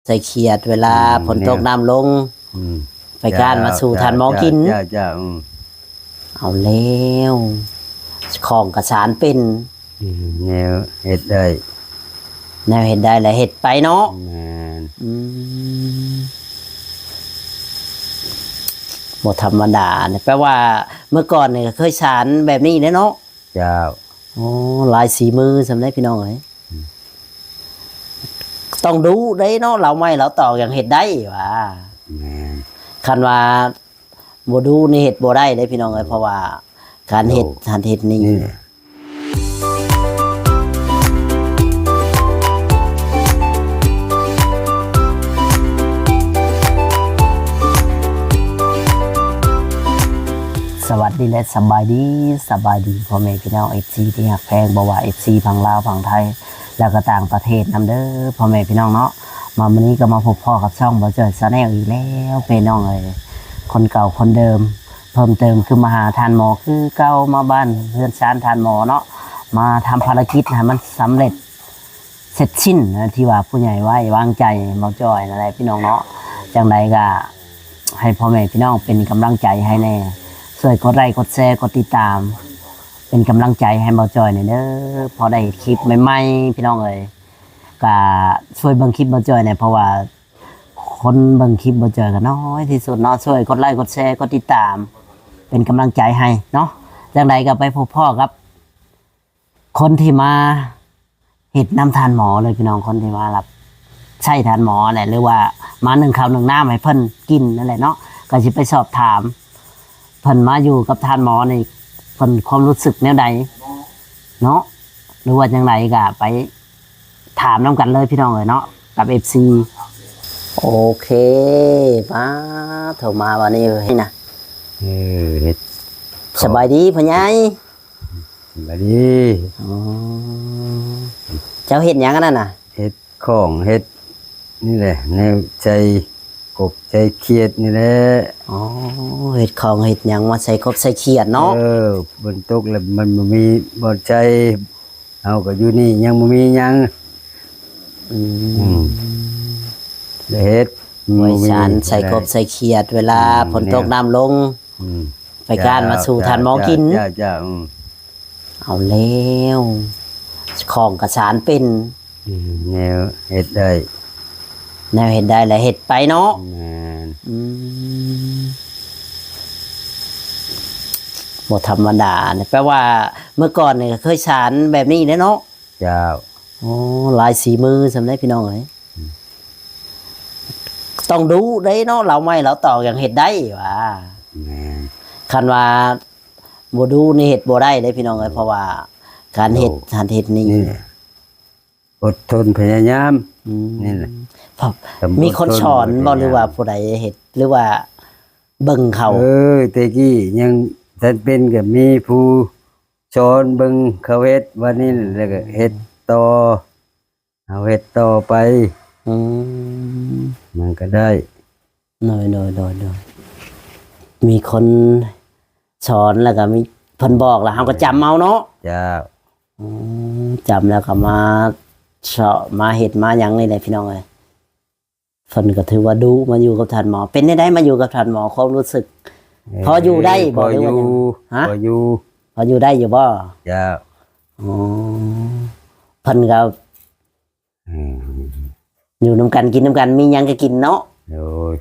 ใส่เขียดเวลาฝนตกน้ำลงไปการมาสู่ทานหมอกินจ้าเอาแล้วของกระสานเป็นแนวเห็ดได้แนวเห็ดได้แหละเห็ดไปเนาะหมดธรรมดาเนี่ยแปลว่าเมื่อก่อนเนี่ยเคยสารแบบนี้เนาะเจ้าโอ้ลายสีมือสำได้พี่น้องเอ้ยต้องดูได้เนาะเราไม่เราต่ออย่างเห็ดได้ว่าคันว่าบ่ดูในเห็ดบ่ได้ได้พี่น้องเอ้ยเพราะว่าการเห็ดนี่สวัสดีและสบายดีพ่อแม่พี่น้องFCที่หักแพงบ่ว่า FC ฝั่งลาวฝั่งไทยแล้วก็ต่างประเทศนำเด้อพ่อแม่พี่น้องเนาะมาวันนี้ก็มาพบพ่อกับช่องบ่เจอชาแนลอีกแล้วพี่น้องเอ้ยคนเก่าคนเดิมเพิ่มเติมคือมาหาทานหมอคือเก่ามาบ้านเพื่อนชานทานหมอเนาะมาทำภารกิจให้มันสำเร็จเสร็จสิ้นนะที่ว่าผู้ใหญ่ไว้วางใจบ่จอยนั่นแหละพี่น้องเนาะจังไดก็ให้พ่อแม่พี่น้องเป็นกำลังใจให้แน่ช่วยกดไลค์กดแชร์กดติดตามเป็นกำลังใจให้เบาจอยหน่อยเด้อพอได้คลิปใหม่ๆพี่น้องเอ้ยก็ช่วยเบิ่งคลิปเบาจอยหน่อยเพราะว่าคนเบิ่งคลิปเบาจอยก็น้อยที่สุดเนาะช่วยกดไลค์กดแชร์กดติดตามเป็นกำลังใจให้เนาะจังใดก็ไปพบพ่อครับคนที่มาเฮ็ดน้ำทานหมอเลยพี่น้องคนที่มารับใช่ทานหมอแหละหรือว่ามา1 ข้าว 1 น้ำให้เพิ่นกินนั่นแหละเนาะก็สิไปสอบถามเพิ่นมาอยู่กับทานหมอในเพิ่นความรู้สึกแนวใดเนาะหรือว่าจังไดก็ไปถามน้ำกันเลยพี่น้องเอ้ยเนาะกับ FC โอเคมาโทรมาวันนี้ให้นะเฮ็ดสบายดีพ่อใหญ่สบายดีเจ้าเฮ็ดหยังกันนั่นน่ะเฮ็ดของเฮ็ดนี่แหละแนวใจกบใจเครียดนี่แหละอ๋อเห็ดของเห็ดหยังมาใส่กบใส่เขียดเนาะบนตกแล้วมันบ่มีบ่ใจเอาก็อยู่นี่ยังบ่มีหยังเฮ็ดไว้ชานใส่กบใส่เขียดเวลาฝนตกน้ำลงไปการมาสู่ทานหมอกินจ้าเอาแล้วของกระสานเป็นแนวเฮ็ดได้แนวเห็ดได้แหละเห็ดไปเนาะหมดธรรมดาเนี่ยแปลว่าเมื่อก่อนเนี่ยเคยสารแบบนี้เนาะเจ้าโอ้ลายสีมือสำได้พี่น้องเอ้ยต้องดูได้เนาะเราไม่เราต่ออย่างเห็ดได้ว่าคันว่าบ่ดูนี่เห็ดบ่ได้ได้พี่น้องเอ้ยเพราะว่าการเห็ดนี่อดทนพยายามนี่แหละมีคนสอนบ่หรือว่าผู้ใดเฮ็ดหรือว่าเบิ่งเขาแต่กี้ยังท่านเป็นก็มีผู้สอนเบิ่งเขาเฮ็ดวันนี้แล้วก็เฮ็ดต่อเอาเฮ็ดต่อไปมันก็ได้น้อยมีคนสอนแล้วก็มีเพิ่นบอกแล้วเฮาก็จำเอาเนาะจ้าจำแล้วก็มามาเฮ็ดมาหยังนี่แหละพี่น้องเอ้ยเพิ่นก็ถือว่าดูมาอยู่กับท่านหมอเป็นได้มาอยู่กับท่านหมอความรู้สึกพออยู่ได้บ่หรือว่าฮะพออยู่ได้อยู่บ่จ้าเพิ่นก็อยู่นำกันกินนำกันมีหยังก็กินเนาะโอ้ย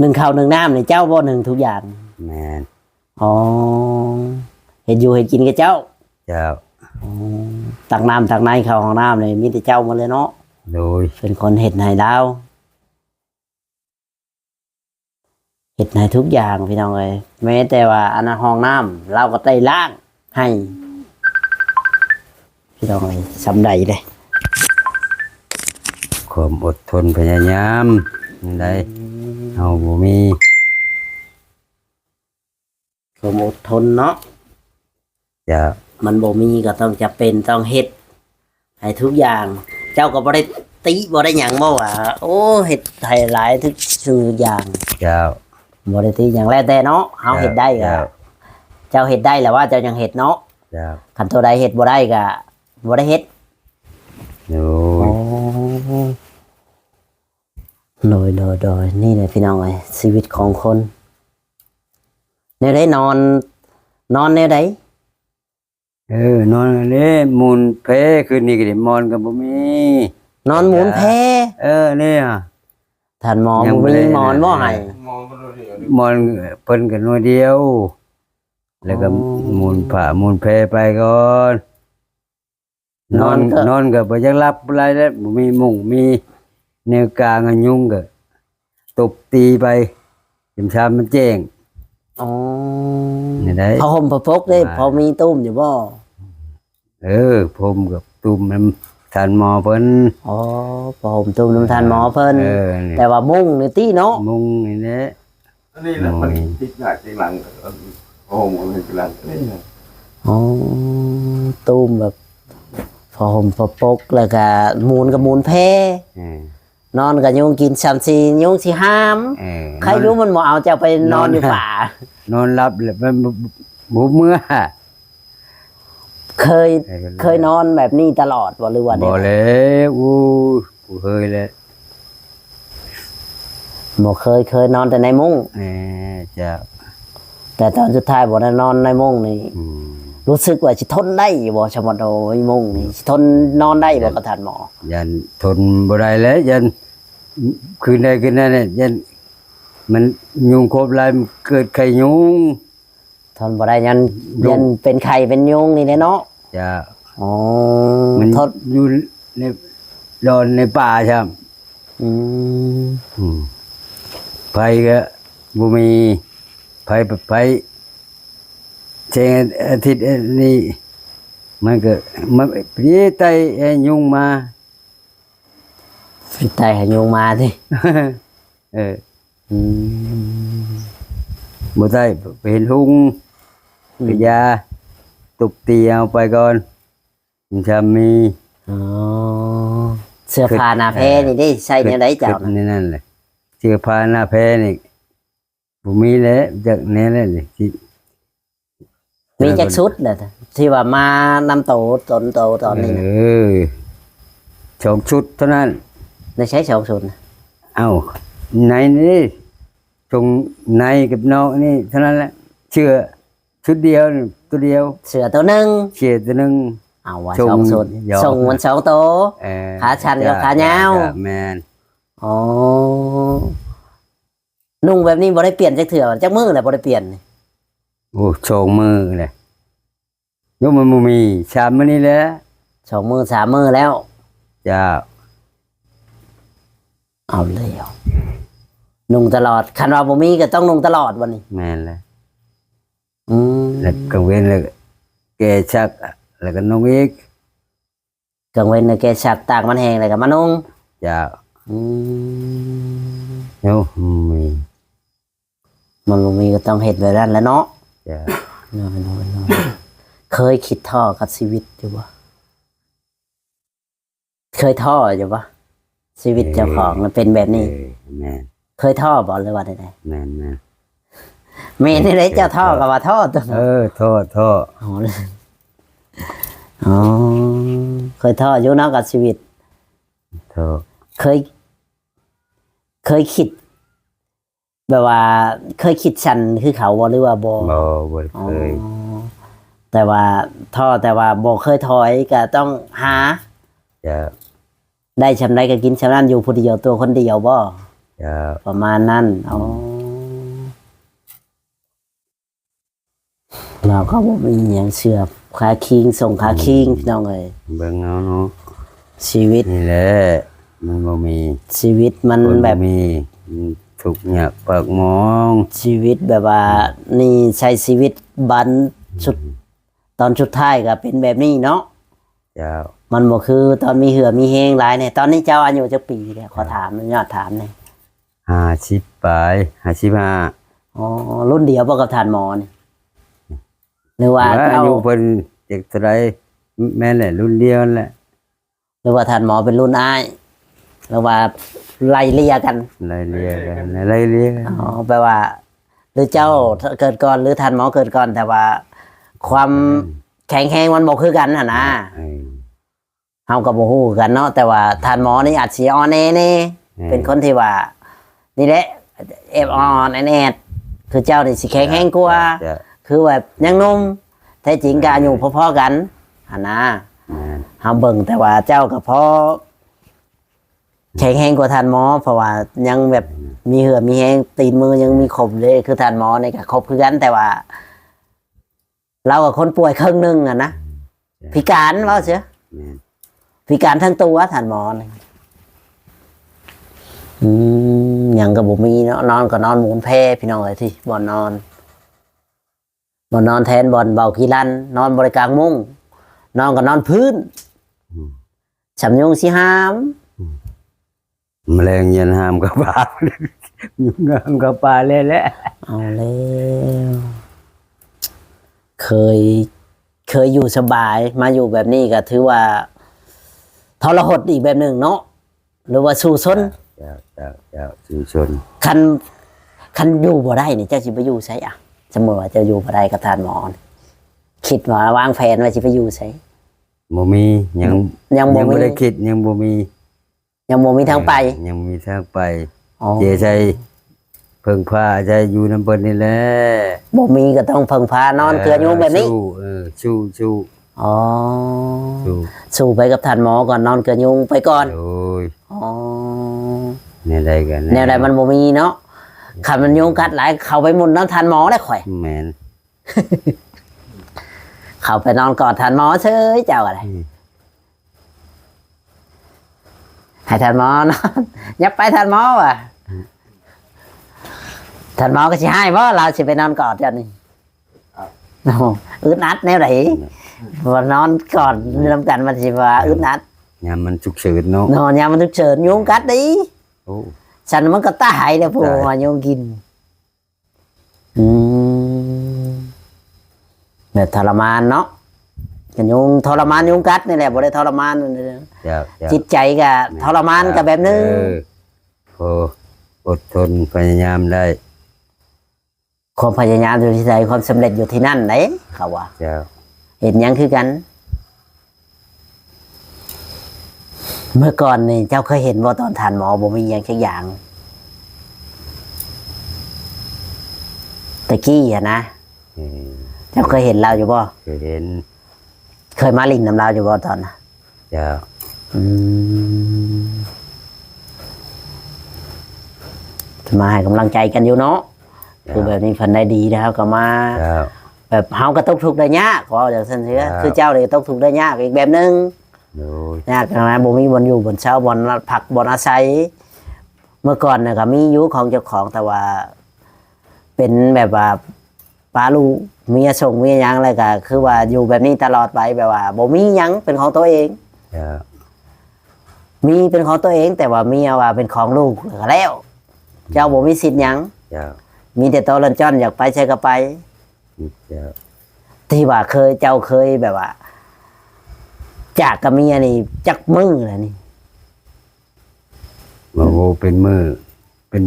1 ข้าว 1 น้ำนี่เจ้าบ่1ทุกอย่างแม่นอ๋อเฮ็ดอยู่เฮ็ดกินกับเจ้าตักน้ำตักในเข้าห้องน้ำเลยมีแต่เจ้าหมดเลยเนาะโดยเป็นคนเฮ็ดให้ดาวเฮ็ดให้ทุกอย่างพี่น้องเอ้ยแม้แต่ว่าอันห้องน้ำเราก็ได้ล้างให้พี่น้องเอ้ยสำใดเลยความอดทนพยายามได้เอาบ่มีความอดทนเนาะจ้ามันบ่มีก็ต้องจะเป็นต้องเฮ็ดให้ทุกอย่างเจ้าก็บ่ได้ติบ่ได้หยังบ่ว่าโอ้เฮ็ดให้หลายทุกอย่างเจ้าบ่ได้ติหยังแล้วแต่เนาะเฮาเฮ็ดได้ก็เจ้าเฮ็ดได้แล้วว่าเจ้ายังเฮ็ดเนาะจ้าคันตัวใดเฮ็ดบ่ได้ก็บ่ได้เฮ็ดโอ้ โดยนี่แหละพี่น้องเอ้ยชีวิตของคนแนวใดนอนแนวใด นอนนี่มูลเพคืนนี้ก็ได้มอนก็บ่มี นอนหมุนแพ เนี่ย ท่านหมอ ยัง บ่ บ่ มี ได้ หมอนบ่ให้ มอนเพิ่นก็หน่วยเดียว แล้วก็มูลผ้ามูลเพไปก่อนนอนก็บ่อยากหลับอะไรแล้วบ่มีมุ้งมีแนวกลางอะยุงก็ตบตีไปจนเช้ามันแจ้ง อ๋อ นี่ได้ ผ้าห่มผ้าพกได้พอมีตุ้มอยู่บ่ ผมกับตุ่มน้ำทานหมอเพิ่น อ๋อผ้าห่มตุ้มน้ำทานหมอเพิ่น นี่ แต่ว่ามุ้งนี่ติเนาะ มุงนี่แหละ อันนี้แหละมันติดหน้าติดหลังโอ้โหมันติดหลังนี่นะ อ๋อตุ้มแบบผ้าห่มผ้าปกแล้วก็มูลกับมูลแพ เออน อนกับยุงกิน3-4ยุงสิห้าม เออ ใครรู้มันบ่เอาเจ้าไปนอนอยู่ป่า นอนหลับเลยมันบุบเมื่อ เคยนอนแบบนี้ตลอดบ่หรือว่า บ่ ได้ แล้วอู้กูเคยแล้ว บ่เคยนอนแต่ในมุ้ง จะ แต่ตอนสุดท้ายบ่ได้นอนในมุ้งนี่ อืม รู้สึกว่าสิทนได้บ่ชะมดโอ้ยมุ้งนี่สิทนนอนได้บ่กระทานหมอ ยันทนบ่ได้แล้วยันคืนใดคืนนั้นเนี่ยยันมันยุงครบหลายมันเกิดไข้ยุง ทนบ่ได้ยันเป็นไข้เป็นยุงนี่แหละเนาะ จะ อ๋อ มัน ทน อยู่ในดอนในป่าใช่ไหม อืม ไฟก็บ่มีไฟเช้งอาทิตย์นี้มันก็มันพี่ไตยุงมา สิตายให้ยุงมาสิ เออ อืม บ่ได้ไปเห็นหุงก็ยาตุบตีเอาไปก่อนมันจะมี อ๋อเสื้อผ้าหน้าแพรนี่ได้ใส่ในไดเจ้า ขึ้ นะ นนั่นแหละเสื้อผ้าหน้าแพ้นี่บ่มีแล้วจากแนี้แหละสิ มีจักชุดแหละที่ว่ามานำโตตนโตตอนนี้นะ สองชุดเท่านั้น ได้ใช้2ชุดนะ เอ้าในนี่ตรงในกับนอกนี่เท่านั้นแหละเชื่อชุดเดียวนี่ตัวเดียว เสื้อตัวหนึง เชียร์ตัวหนึง เอาว่า ส่ง 2ชุด ยอม ส่งมัน2โต ขาชันกับขายาว จ้ะแมน อ๋อนุ่งแบบนี้บ่ได้เปลี่ยนจักเถื่อจักมือแหละบ่ได้เปลี่ยนนี่ โอ้โชงมือเลยยกมันบ่มีชามมันนี่แหละ 2มือ3มือแล้ว จ้า เอาแล้วนุ่งตลอดคันว่าบ่มีก็ต้องนุ่งตลอดวันนี้ แมนเลย อืม แล้วกังเว้นแล้วก็แกชักแล้วก็น้องอีก กลางเว้นน่ะแกชักตากมันแห้งแล้วก็มานุ่ง จ้า อืม โอ้มี มันบ่มีก็ต้องเฮ็ดแบบนั้นแหล้วเนาะ จ้า น้อยเคยคิดท้อกับชีวิตอยู่บ่เคยท้ออยู่บ่ชีวิตเจ้าของมันเป็นแบบนี้ แมน เคยท้อบ่หรือว่าใด แมนแมน ๆแม่นี่ได้เจ้าท้อก็ว่าท้อตัว โทษ อ๋อเลยอ๋อเคยท้ออยู่เนาะกับชีวิต โทษ เคยคิด แบบว่า เคยคิดชันคือเขาบ่หรือว่าบ่ บ่เคย อ๋อแต่ว่าท้อแต่ว่าบ่เคยถอยก็ต้องหา จ้า ได้ชำไรก็กินชำนั้นอยู่ผู้เดียวตัวคนเดียวบ่ จ้า ประมาณนั้นอ๋อเราก็บ่มีหยังเชื่อขาคิงส่งขาคิงพี่น้องเอ้ย เบิ่งเอาเนาะ ชีวิต นี่แหละมันบ่มี ชีวิตมัน คน แบบ มีทุกข์ยากปากหมอง ชีวิตแบบว่า นี่ใช้ชีวิตบันสุด ตอนสุดท้ายก็เป็นแบบนี้เนาะ เจ้า มันบ่คือตอนมีเหือมีเฮงหลายเนี่ยตอนนี้เจ้าอายุจักปีเนี่ยขอถามยอดถามเนี่ย 50ปลาย55 อ๋อรุ่นเดียวบ่กับทานหมอนี่หรือว่า อา เจ้า ยุเพิ่นจักเท่าใดแม่นแหละรุ่นเดียวนั่นแหละ หรือว่าทานหมอเป็นรุ่นอ้ายหรือว่าไล่เลี่ยกัน ไล่เลี่ยกันไล่เลี่ยกัน อ๋อแปลว่า หรือเจ้าเกิดก่อนหรือทานหมอเกิดก่อนแต่ว่า ความแข็งแรงมันบ่คือกันหั่นนะ เออ เฮาก็บ่ฮู้กันเนาะแต่ว่าทานหมอนี่อาจสิอ่อนแอแน่ เป็นคนที่ว่า นี่แหละเอฟออนแอนแอดคือเจ้านี่สิแข็งแรงกว่า จ้ะ คือแบบยังหนุ่มแท้จริงก็อายุพอๆกันหั่นนะ แม่น เฮาเบิ่งแต่ว่าเจ้าก็พอแข็งแรงกว่าท่านหมอ เพราะว่ายังแบบมีเหือมีแฮงตีนมือยังมีครบเลยคือท่านหมอนี่ก็ครบคือกันแต่ว่า เรากับคนป่วยครึ่งหนึงอ่ะนะพิการว่าเสีย แม่น พิการทั้งตัวท่านหมอนี่ยังก็บ่มีเนาะนอนก็นอนหมุนแพพี่น้องเอ้ยที่บ่อนอนบ่นอนแทนบ่อนเบาขี้ลันนอนบริกลางมุ้งนอนก็นอนพื้นสำยงสิหาม แมลงเย็นห้ามกับปลา ยุงห้ามกับปลาเลยแหละ เอาแล้วเคยอยู่สบายมาอยู่แบบนี้ก็ถือว่าทรหดอีกแบบหนึ่งเนาะหรือว่าสู้ซน เจ้าชุมชน คันอยู่บ่ได้นี่เจ้าสิไปอยู่ไสอ่ะสมมติว่าเจ้าอยู่บ่ได้กับทานหมอนี่คิดว่าวางแผนว่าสิไปอยู่ไส บ่มียัง ยังบ่มี บ่ได้คิดยังบ่มี ยังบ่มีทางไป ยังมีทางไป อ๋อ เจใจเพิ่งพาใจอยู่น้ำเพิ่นนี่แหละ บ่มีก็ต้องเพิ่งพานอนเกลืออยู่แบบนี้ สู้สู้ อ๋อ สู้ สู้ไปกับทานหมอก่อนนอนเกลือยุงไปก่อน โอ้ย อ๋อ แนวใดกัน แนวใดมันบ่มีเนาะขันมันยุงกัดหลายเข้าไปหมุนน้ำทานหมอได้ข่อย แม่น เข้าไปนอนกอดทานหมอเฉยเจ้าอะไรให้ทานหมอนอน ยับไปทานหมอว่ะทานหมอก็สิให้บ่เราสิไปนอนกอดเจ้านี่โอ้โหอึดอัดแนวไหนว่านอนกอดนำกันมันสิว่าอึดอัด ยามมันฉุกเฉินเนาะ นอนยามมันทุกเฉินยุงกัดดิ โอ้ ฉันมันก็ตายแล้วพวกว่ายุงกิน แบบทรมานเนาะกันยุงทรมานยุงกัดนี่แหละบ่ได้ทรมาน เจ้า จิตใจก็ทรมานกับแบบนึง โอ้อดทนพยายามได้ ความพยายามอยู่ที่ใดความสำเร็จอยู่ที่นั่นไหนเขาว่า เจ้า เห็นหยังคือกัน เมื่อก่อนนี่เจ้าเคยเห็นว่าตอนทานหมอบ่มีหยังสักอย่างตะกี้อะนะ เออ เจ้าเคยเห็นเราอยู่บ่ เคยเห็น เคยมาลินน้ำเราอยู่บ่ตอนน่ะ เจ้า อืมมาให้กำลังใจกันอยู่เนาะคือแบบนี้เพันได้ดีนะครับก็มา เจ้า แบบเฮาก็ตกทุกข์ได้ยากก็อย่างเช่นเสือ ครับ คือเจ้าเลยตกทุกข์ได้ยากอีกแบบหนึง โอ้ย ยากนะบ่มีบนอยู่บนเช้าบนผักบนอาศัย เมื่อก่อนน่ะก็มีอยู่ของเจ้าของแต่ว่า เป็นแบบว่าป้าลูกเมียส่งเมียหยังอะไรก็คือว่าอยู่แบบนี้ตลอดไปแบบว่าบ่มีหยังเป็นของตัวเอง เจ้า มีเป็นของตัวเอง แต่ว่าเมียว่าเป็นของลูกก็แล้ว เจ้าบ่มีสิทธิ์หยัง เจ้า มีแต่ตัวเล่นจ้อนอยากไปใช้ก็ไป เจ้า ที่ว่าเจ้าเคยแบบว่า จากกับเมียนี่จักมือเลยนี่ โอ้โหเป็นมือเป็น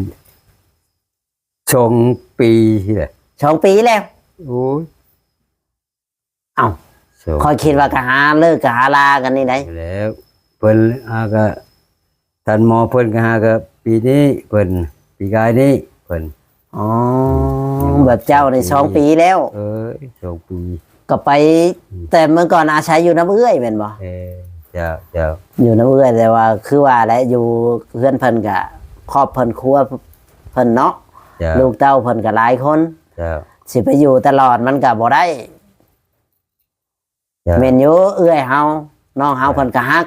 ชงปีแหละ 2 ปีแล้ว โอ้ย เอ้า สง คอยคิดว่ากะหาเลิกกะหาลากันนี่ได้ แล้วเพิ่นหาก็ท่านหมอเพิ่นก็หาก็ปีนี้เพิ่นปีกายนี้เพิ่น อ๋อแบบเจ้าใน2 ปีแล้ว เอ้ย2 ปี ก็ไป แต่เมื่อก่อนอาศัยอยู่น้ำเอื้อยเป็นบ่ เจ้าเจ้า อยู่น้ำเอื้อยแต่ว่า คือว่าและอยู่เพื่อนเพิ่นกะครอบเพิ่นครัวเพิ่นเนาะ เจ้า ลูกเต้าเพิ่นก็หลายคน เจ้า สิไปอยู่ตลอดมันก็บ่ได้ เจ้า แม่นอยู่เอื้อยเฮาน้องเฮาเพิ่นก็ฮัก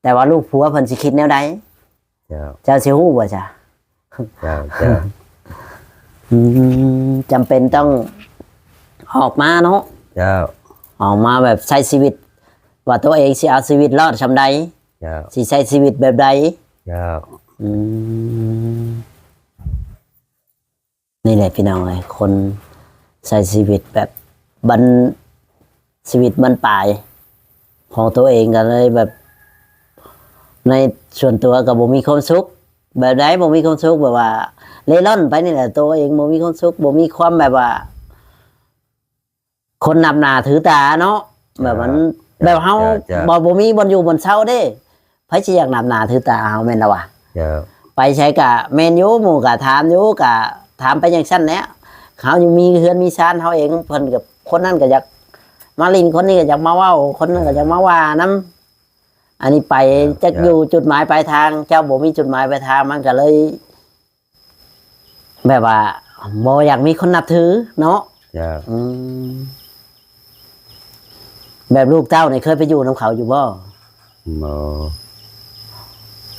แต่ว่าลูกผัวเพิ่นสิคิดแนวใด เจ้า เจ้าสิฮู้บ่จ้ะ เจ้าเจ้า จำเป็นต้องออกมาเนาะ เจ้า ออกมาแบบใช้ชีวิต ว่าตัวเองสิเอาชีวิตรอดซำใด เจ้า สิใช้ชีวิตแบบใด เจ้า นี่แหละพี่น้องเอ้ยคนใช้ชีวิตแบบชีวิตบรรปลาย ของตัวเองกันเลยแบบ ในส่วนตัวกับบ่มีความสุข แบบใดบ่มีความสุขแบบว่า เล่ร่อนไปนี่แหละตัวเองบ่มีความสุขบ่มีความแบบว่า คนนับหน้าถือตาเนาะแบบมันแบบเฮาบ่มีบนอยู่บนเช้าเด้ไผสิอยากนับหน้าถือตาเฮาแม่นล่ะวะ จ้า ไปใช้กะแมนอยูหมู่กะถามอยูกะถามไปอย่างชั้นเนี้ยเขาอยู่มีเฮือนมีชานเขาเองเพิ่นกับคนนั้นก็อยากมาลินคนนี้ก็อยากมาเว้าคนนั้นก็อยากมาว่าน้ำอันนี้ไปจะอยู่จุดหมายปลายทาง เจ้าบ่มีจุดหมายปลายทางมันก็เลย แบบว่าบ่อยากมีคนนับถือเนาะ จ้า อืมแบบลูกเต้าเนี่ยเคยไปอยู่น้ำเขาอยู่บ่ บ่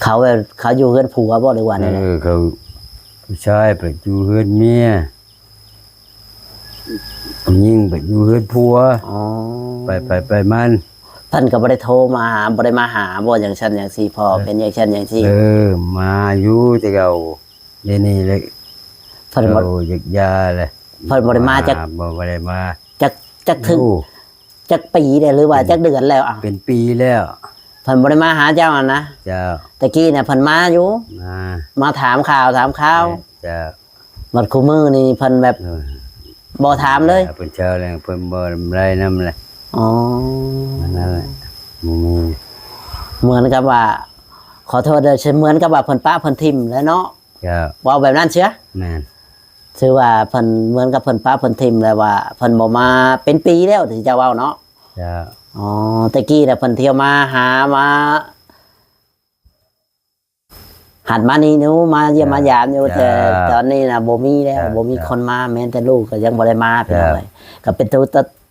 เขาแบบเขาอยู่เฮือนผัวบ่หรือว่าไง เขาผู้ชายไปอยู่เฮือนเมียผู้หญิงไปอยู่เฮือนผัว อ๋อ ไปมัน ท่านก็บ่ได้โทรมาหาบ่ได้มาหาบ่อย่างฉันอย่างสี่พอเป็นอย่างฉันอย่างที่ มาอยู่แต่เก่าเดี๋ยวนี้เลย เพิ่นบ่ เราอยากยาเลย เพิ่นบ่ได้มาจาก บ่ได้มา จักถึง โอ้ จักปีเด้อหรือว่าจักเดือนแล้วอ่ะ เป็นปีแล้ว เพิ่นบ่ได้มาหาเจ้าอ่ะนะ เจ้า ตะกี้เนี่ยเพิ่นมาอยู่ มา มาถามข่าวเจ้า บัดคู่มือนี่เพิ่นแบบบ่ถามเลย เพิ่นเช้าแล้วเพิ่นบ่ไรนำเลย อ๋อ นั่นแหละบ่มี เหมือนกับว่า ขอโทษเด้อเหมือนกับว่าเพิ่นป้าเพิ่นทิ่มแล้วเนาะ เจ้า เว้าแบบนั้นเชีย แม่น ถือว่าเพิ่นเหมือนกับเพิ่นป้าเพิ่นทิมแล้วว่าเพิ่นบ่มาเป็นปีแล้วที่จะเว้าเนาะ เจ้า อ๋อตะกี้น่ะเพิ่นเที่ยวมาหามาหัดมานี่หนูมาเยี่ยมมายามอยู่แต่ตอนนี้น่ะบ่มีแล้วบ่มีคนมาแม้แต่ลูกก็ยังบ่ได้มาพี่น้องเอ้ยก็เป็นตัว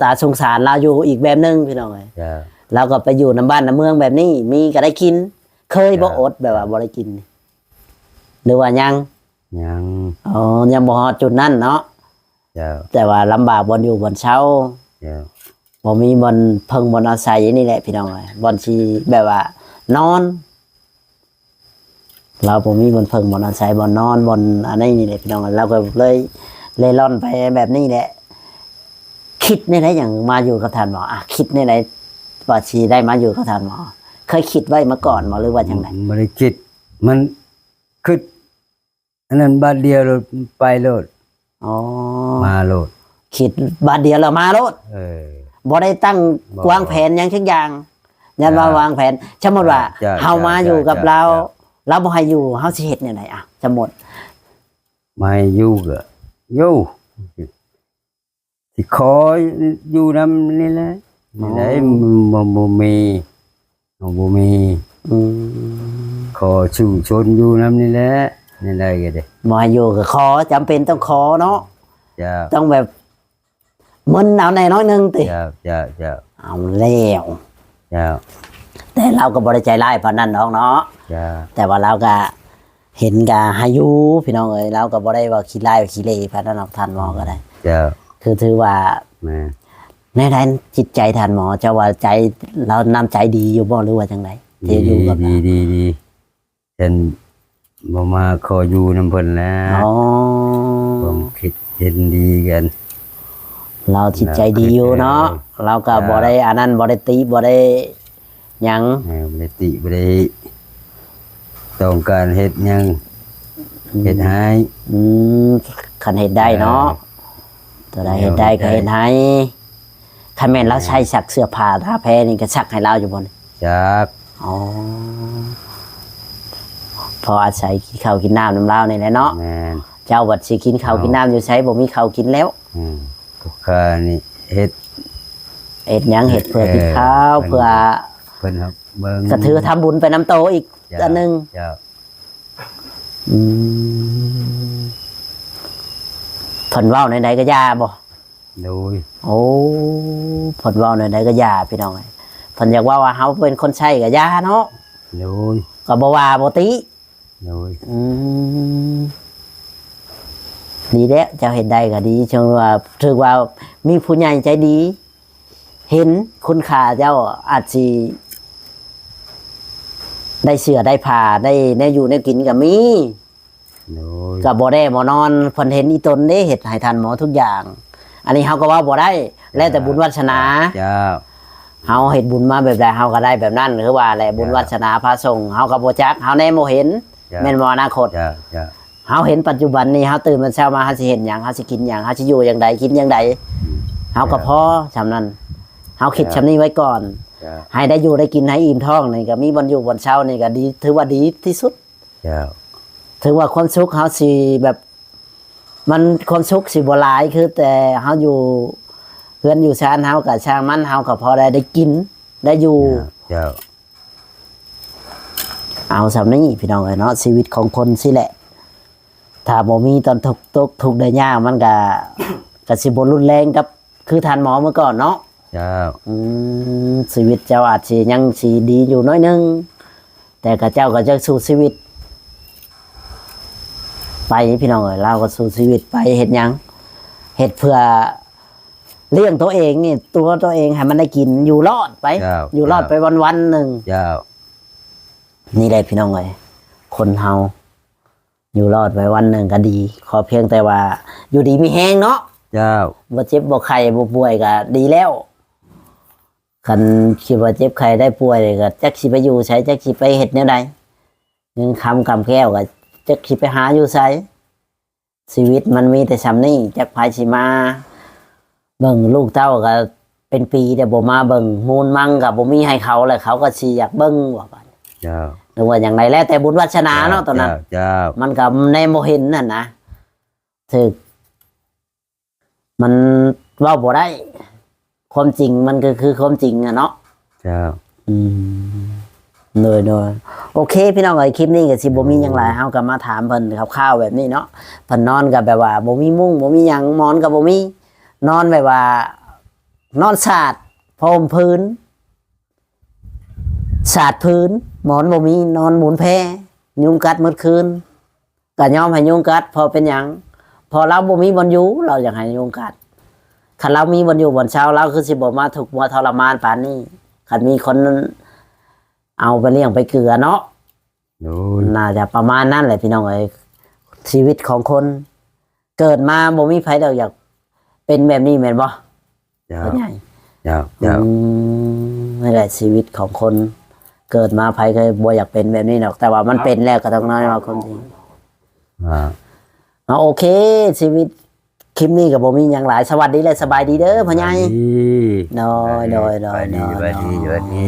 ตาสงสารเราอยู่อีกแบบนึงพี่น้องเอ้ย เจ้า เราก็ไปอยู่นำบ้านนำเมืองแบบนี้ มีก็ได้กิน เคยบ่อดแบบว่าบ่ได้กิน หรือว่ายัง ยัง อ๋อยังบ่ฮอดจุดนั้นเนาะ เจ้า แต่ว่าลำบากบนอยู่บนเช้า เจ้า บ่มีบนเพิ่งบนอาศัยนี่แหละพี่น้องเอ้ยบนชีแบบว่านอน เราบ่มีบนเพิ่งบนอาศัยบนนอนบนอันนี้นี่แหละพี่น้องเอ้ยเราก็เลยเล่ร่อนไปแบบนี้แหละ คิดในไหนอย่างมาอยู่กับท่านหมอคิดในไหนว่าชีได้มาอยู่กับท่านหมอ เคยคิดไว้มาก่อนหมอหรือว่าอย่างไร บ่ได้คิดมันคิดอันนั้นบาดเดียวเลยไปโลด อ๋อ มาโลด คิดบาดเดียวเรามาโลด บ่ได้ตั้ง บ่ วางแผนหยังสักอย่างยันว่าวางแผนสมมติว่า จ้ะ เฮามาอยู่กับ จ้ะ เรา จ้ะ เราบ่ให้อยู่เฮาสิเฮ็ดแนวไหนสมมุติ ไม่อยู่ก็อยู่สิขออยู่นำนี่แหละนี่ได้บ่มีบ่มี อืม ขอสู่ชนอยู่นำนี่แหละนี่ได้ก็ได้ บ่ให้อยู่ก็ขอจำเป็นต้องขอเนาะ เจ้า ต้องแบบมึนเอาแน่น้อยหนึงติ เจ้าเจ้าเจ้า เอาแล้ว เจ้า แต่เราก็บ่ได้ใจร้ายปานนั้นน้องเนาะ เจ้า แต่ว่าเราก็เห็นก็ให้อยู่พี่น้องเอ้ยเราก็บ่ได้ว่าขี้ร้ายขี้เลปานนั้นหรอกท่านหมอก็ได้ เจ้า คือถือว่า แม่ ในด้านจิตใจท่านหมอเจะว่าใจเราน้ำใจดีอยู่บ่หรือว่าจังไดที่ ดี อยู่กับเรา ดีฉันบ่มาขออยู่นำเพิ่นแล้ว อ๋อ ผมคิดเห็นดีกัน เราจิตใจดีอยู่เนาะเราก็บ่ได้อันนั้นบ่ได้ตีบ่ได้หยัง บ่ได้ติบ่ได้ต้องการเฮ็ดหยังเฮ็ดให้ อืมคันเฮ็ดได้เนาะตัวใดเฮ็ดได้ก็เฮ็ดให้คันแม่นเราใช้ซักเสื้อผ้าถ้าแพ้นี่ก็ซักให้เราอยู่บ่นี่ จัก อ๋อพออาศัยกินข้าวกินน้ำนำเรานี่แหละเนาะ แม่น เจ้าบัดสิกินข้าวกินน้ำอยู่ไสบ่มีข้าวกินแล้ว ทุกข้านี่เฮ็ด เฮ็ดหยังเฮ็ดเพื่อกินข้าว เออ เพื่อ เพิ่นครับเบิ่ง ก็ถือทำบุญไปน้ำโตอีก เจ้า อันหนึง เจ้า ผลว่าวในใดก็ยาบ่ โดย โอ้ผลว่าวในใดก็ยาพี่น้องผลอยากว่าเฮาเป็นคนใช้ก็ยาเนาะ โดย ก็บ่ว่าบ่ติ โดย อืมดีแล้วเจ้าเห็นได้ก็ดีเชิงว่าถือว่ามีผู้ใหญ่ใจดี เห็นคุณค่าเจ้าอาจสิได้เสื้อได้ผ้าได้อยู่ได้กินก็มี โดย ก็บ่ได้บ่นอนเพิ่นเห็นอีตนเด้เฮ็ดให้ทันหมอทุกอย่าง อันนี้เฮาก็ว่าบ่ได้ แล้วแต่บุญวาสนา เจ้า เฮาเฮ็ดบุญมาแบบใดเฮาก็ได้แบบนั้นคือว่าแหละบุญวาสนาพาส่งเฮาก็บ่จักเฮาแน่บ่เห็น เจ้า แม่นบ่อนาคต เจ้าเจ้า เฮาเห็นปัจจุบันนี้เฮาตื่นมาเช้ามาเฮาสิเห็นหยังเฮาสิกินหยังเฮาสิอยู่จังใดกินจังใดเฮาก็พอซำนั้นเฮาคิดซำนี้ไว้ก่อน เจ้า ให้ได้อยู่ได้กินให้อิ่มท้องนี่ก็มีบ่อยู่บ่เช้านี่ก็ดีถือว่าดีที่สุด เจ้า ถือว่าความสุขเฮาสิแบบ มันความสุขสิบ่หลายคือ แต่เฮาอยู่เพื่อนอยู่ชานเฮากับช่างมันเฮาก็พอได้กิน ได้อยู่ เจ้า เอาสำนี้พี่น้องเอ้ยเนาะชีวิตของคนสิแหละ ถ้าบ่มีตอนทุกข์ได้ยากมันก็สิบ่รุนแรงกับ คือทานหมอเมื่อก่อนเนาะ เจ้า ชีวิตเจ้าอาจสิยังสิดีอยู่น้อยนึงแต่กับเจ้าก็จะสู้ชีวิต ไปพี่น้องเอ้ยเราก็สู้ชีวิตไปเฮ็ดหยังเฮ็ดเพื่อเลี้ยงตัวเองนี่ตัวเองให้มันได้กินอยู่รอดไป เจ้า อยู่รอดไปวันๆหนึ่ง เจ้า นี่แหละพี่น้องเอ้ยคนเฮาอยู่รอดไปวันหนึ่งก็ดี ขอเพียงแต่ว่า อยู่ดีมีแฮงเนาะ เจ้า บ่เจ็บบ่ไข้บ่ป่วยก็ดีแล้วคันคิดว่าเจ็บไข้ได้ป่วยก็จักสิไปอยู่ไสจักสิไปเฮ็ดแนวใดเงินคำกำแก้วก็จักสิไปหาอยู่ไสชีวิตมันมีแต่ส่ำนี้จักไผสิมาเบิ่งลูกเต้าก็เป็นปีแต่บ่มาเบิ่งมูลมั่งก็บ่มีให้เขาเลยเขาก็สิอยากเบิ่งว่าบัด เจ้า หรือว่าอย่างไรแล้วแต่บุญวาสนาเนาะตอนนั้น เจ้า มันก็ในโมเห็นนั่นนะถึกมันเว่าบ่ได้ ความจริงมันก็คือความจริงอะเนาะ เจ้า โดยโอเค พี่น้องเอ้ยคลิปนี้ก็สิบ่มีหยังหลายเฮาก็มาถามเพิ่นคร่าวๆแบบนี้เนาะเพิ่นนอนก็แบบว่าบ่มีมุ้งบ่มีหยังหมอนก็บ่มีนอนแบบว่า นอนสาดพรมพื้นสาดพื้น หมอนบ่มีนอนหมุนแพยุงกัดมื้อคืนก็ยอมให้ยุงกัดพอเป็นหยังพอเราบ่มีบ่อนอยู่เราอยากให้ยุงกัดคันเรามีบ่อนอยู่บ่อนเช้าเราคือสิบ่มาถูกข์มาทรมานปานนี้คันมีคนเอาไปเลี้ยงไปเกลือเนาะ โอ้ย น่าจะประมาณนั้นแหละพี่น้องเอ้ยชีวิตของคน เกิดมาบ่มีไผดอกอยากเป็นแบบนี้แม่นบ่ เจ้า พ่อใหญ่ เจ้าเจ้า นี่แหละชีวิตของคน เกิดมาไผเคยบ่อยากเป็นแบบนี้หรอกแต่ว่ามันเป็นแล้วก็ต้องน้อยมาคนจริง โอเค ชีวิตคลิปนี้ก็บ่มีหยังหลายสวัสดีและสบายดีเด้อพ่อใหญ่ ดี น้อย ไปดีไปดีไปดี